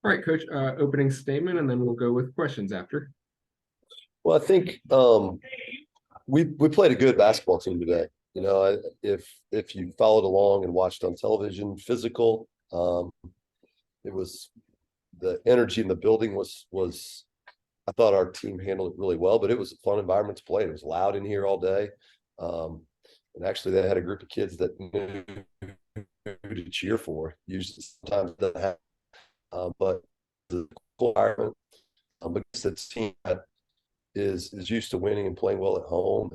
All right, Coach, opening statement, and then we'll go with questions after. Well, I think we played a good basketball team today. If you followed along and watched on television, physical, it was the energy in the building was I thought our team handled it really well, but it was a fun environment to play. It was loud in here all day. And actually they had a group of kids that knew who to cheer for. Usually sometimes it doesn't happen. But the environment, because it's a team that is used to winning and playing well at home.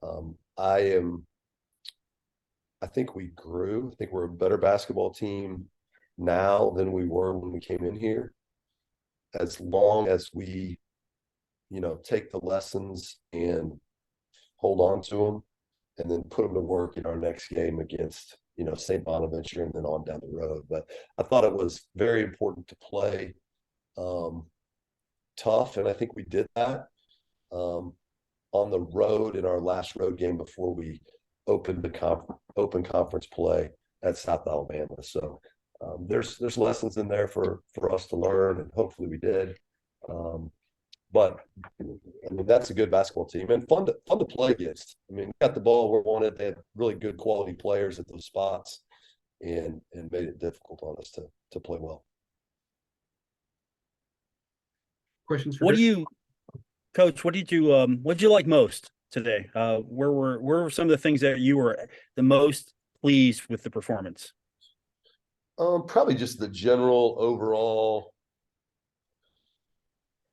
Um, I think we grew. I think we're a better basketball team now than we were when we came in here. As long as we, take the lessons and hold on to them and then put them to work in our next game against, St. Bonaventure and then on down the road. But I thought it was very important to play tough, and I think we did that on the road in our last road game before we opened the open conference play at South Alabama. So there's lessons in there for us to learn, and hopefully we did. But I mean, that's a good basketball team and fun to play against. I mean, got the ball where we wanted. They had really good quality players at those spots, and made it difficult on us to play well. Questions for What do you, Coach? What did you like most today? Where were some of the things that you were the most pleased with the performance? Probably just the general overall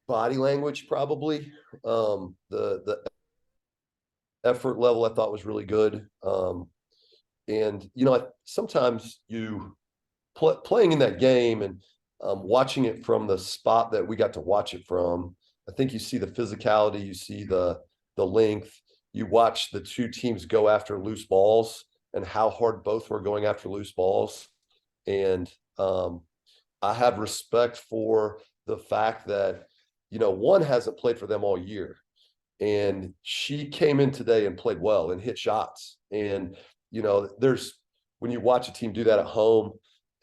body language, probably. The effort level I thought was really good. And sometimes you playing in that game and watching it from the spot that we got to watch it from, I think you see the physicality, you see the length, you watch the two teams go after loose balls and how hard both were going after loose balls. And I have respect for the fact that, one hasn't played for them all year. And she came in today and played well and hit shots. And, when you watch a team do that at home,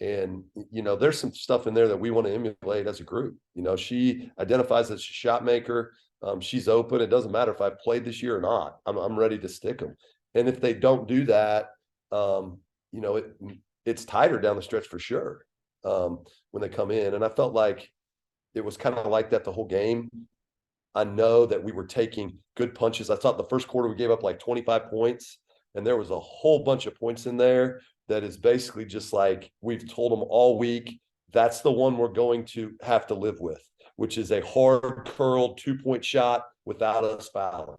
and, there's some stuff in there that we want to emulate as a group. She identifies as a shot maker. She's open. It doesn't matter if I've played this year or not. I'm ready to stick them. And if they don't do that, it's tighter down the stretch for sure when they come in. And I felt like it was kind of like that the whole game. I know that we were taking good punches. I thought the first quarter we gave up like 25 points, and there was a whole bunch of points in there that is basically just like we've told them all week. That's the one we're going to have to live with, which is a hard curled 2-point shot without us fouling.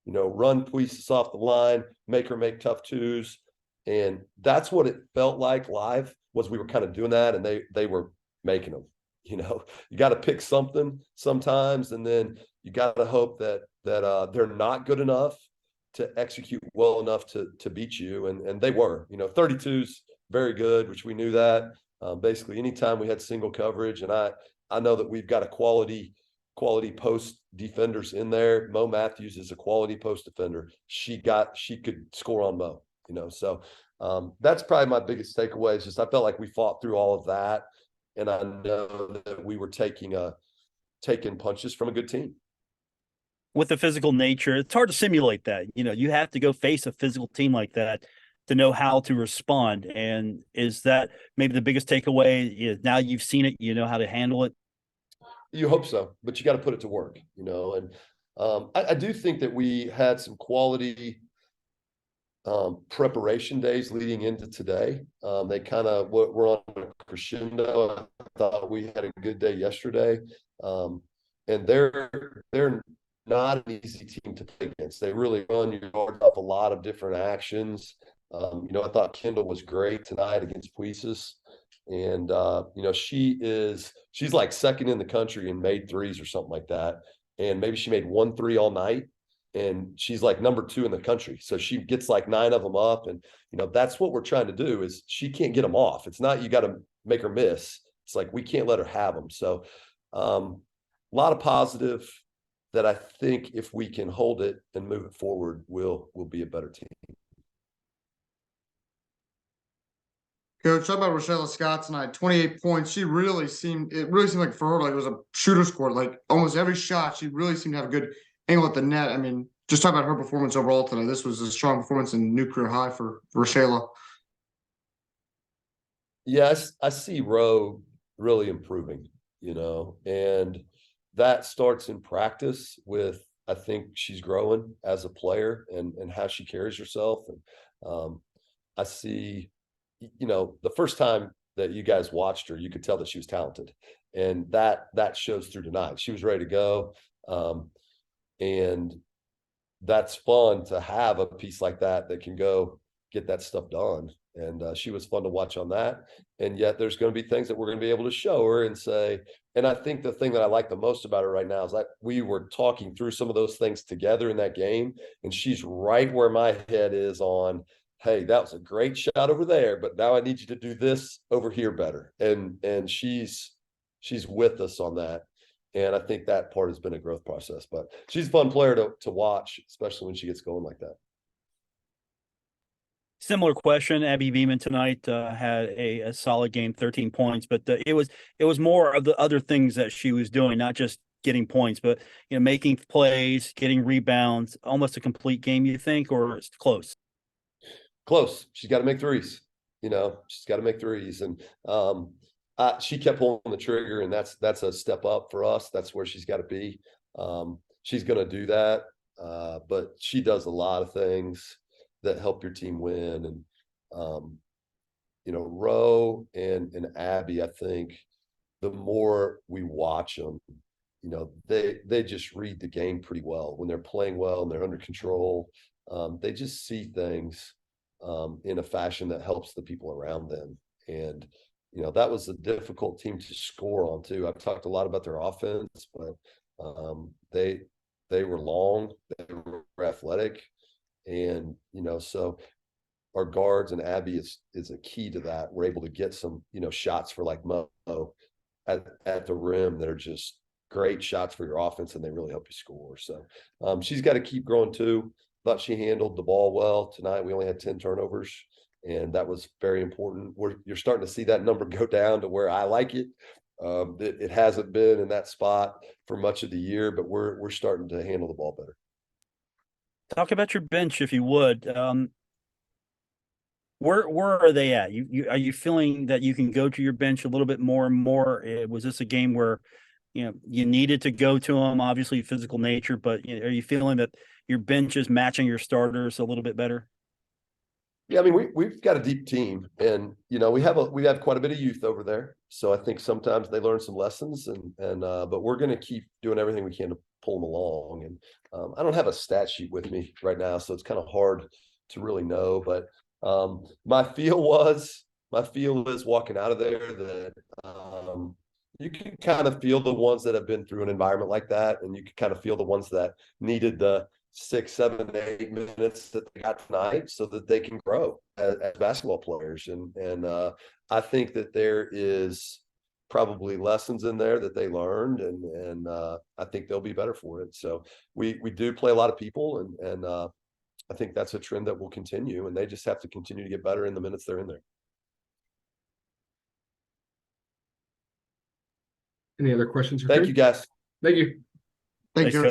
Run Puisis off the line, make her make tough twos. And that's what it felt like live, was we were kind of doing that, and they were making them. You got to pick something sometimes, and then you got to hope that they're not good enough to execute well enough to beat you, and they were. 32's very good, which we knew that. Basically, anytime we had single coverage, and I know that we've got a quality post defenders in there. Mo Matthews is a quality post defender. She could score on Mo. So that's probably my biggest takeaway. Is just I felt like we fought through all of that. And I know that we were taking punches from a good team. With the physical nature, it's hard to simulate that. You have to go face a physical team like that to know how to respond. And is that maybe the biggest takeaway? Now you've seen it, you know how to handle it. You hope so, but you got to put it to work, And I do think that we had some quality preparation days leading into today. They kind of were on a crescendo. I thought we had a good day yesterday, and they're not an easy team to play against. They really run your yard off a lot of different actions. I thought Kendall was great tonight against Puisis, and she's like second in the country in made threes or something like that, and maybe she made 1 3 all night. And she's like number 2 in the country. So she gets like 9 of them up. And, that's what we're trying to do is she can't get them off. It's not, you got to make her miss. It's like, we can't let her have them. So a lot of positive that I think if we can hold it and move it forward, we'll be a better team. Coach, talk about Rochelle Scott tonight. 28 points. It really seemed like for her, like it was a shooter's court. Like almost every shot, she really seemed to have a good angle at the net. I mean, just talk about her performance overall tonight. This was a strong performance and new career high for Rochelle. Yes, I see Roe really improving, and that starts in practice with, I think she's growing as a player and how she carries herself. And I see, the first time that you guys watched her, you could tell that she was talented, and that shows through tonight. She was ready to go. And that's fun to have a piece like that can go get that stuff done. And she was fun to watch on that. And yet there's going to be things that we're going to be able to show her and say, and I think the thing that I like the most about her right now is that we were talking through some of those things together in that game. And she's right where my head is on, hey, that was a great shot over there, but now I need you to do this over here better. And she's with us on that. And I think that part has been a growth process, but she's a fun player to watch, especially when she gets going like that. Similar question. Abby Beeman tonight had a solid game, 13 points, but it was more of the other things that she was doing, not just getting points, but making plays, getting rebounds, almost a complete game, you think, or it's close? Close. She's got to make threes. She's got to make threes, and she kept pulling the trigger, and that's a step up for us. That's where she's got to be. She's going to do that, but she does a lot of things that help your team win. And Roe and Abby, I think the more we watch them, they just read the game pretty well when they're playing well and they're under control. They just see things in a fashion that helps the people around them. And that was a difficult team to score on too. I've talked a lot about their offense, but they were long, they were athletic. And, so our guards and Abby is a key to that. We're able to get some, shots for like Mo at the rim that are just great shots for your offense, and they really help you score. So she's got to keep growing too. Thought she handled the ball well tonight. We only had 10 turnovers, and that was very important. You're starting to see that number go down to where I like it. It hasn't been in that spot for much of the year, but we're starting to handle the ball better. Talk about your bench, if you would. Where are they at? Are you feeling that you can go to your bench a little bit more and more? Was this a game where you needed to go to them? Obviously, physical nature, but are you feeling that your bench is matching your starters a little bit better? Yeah, I mean, we've got a deep team, and we have quite a bit of youth over there. So I think sometimes they learn some lessons, and but we're going to keep doing everything we can to pull them along. And I don't have a stat sheet with me right now, so it's kind of hard to really know. But my feel is walking out of there that you can kind of feel the ones that have been through an environment like that, and you can kind of feel the ones that needed the 6, 7, 8 minutes that they got tonight so that they can grow as basketball players. And I think that there is probably lessons in there that they learned, and I think they'll be better for it. So we do play a lot of people, and I think that's a trend that will continue, and they just have to continue to get better in the minutes they're in there. Any other questions? Thank you, guys. Thank you. Thank you.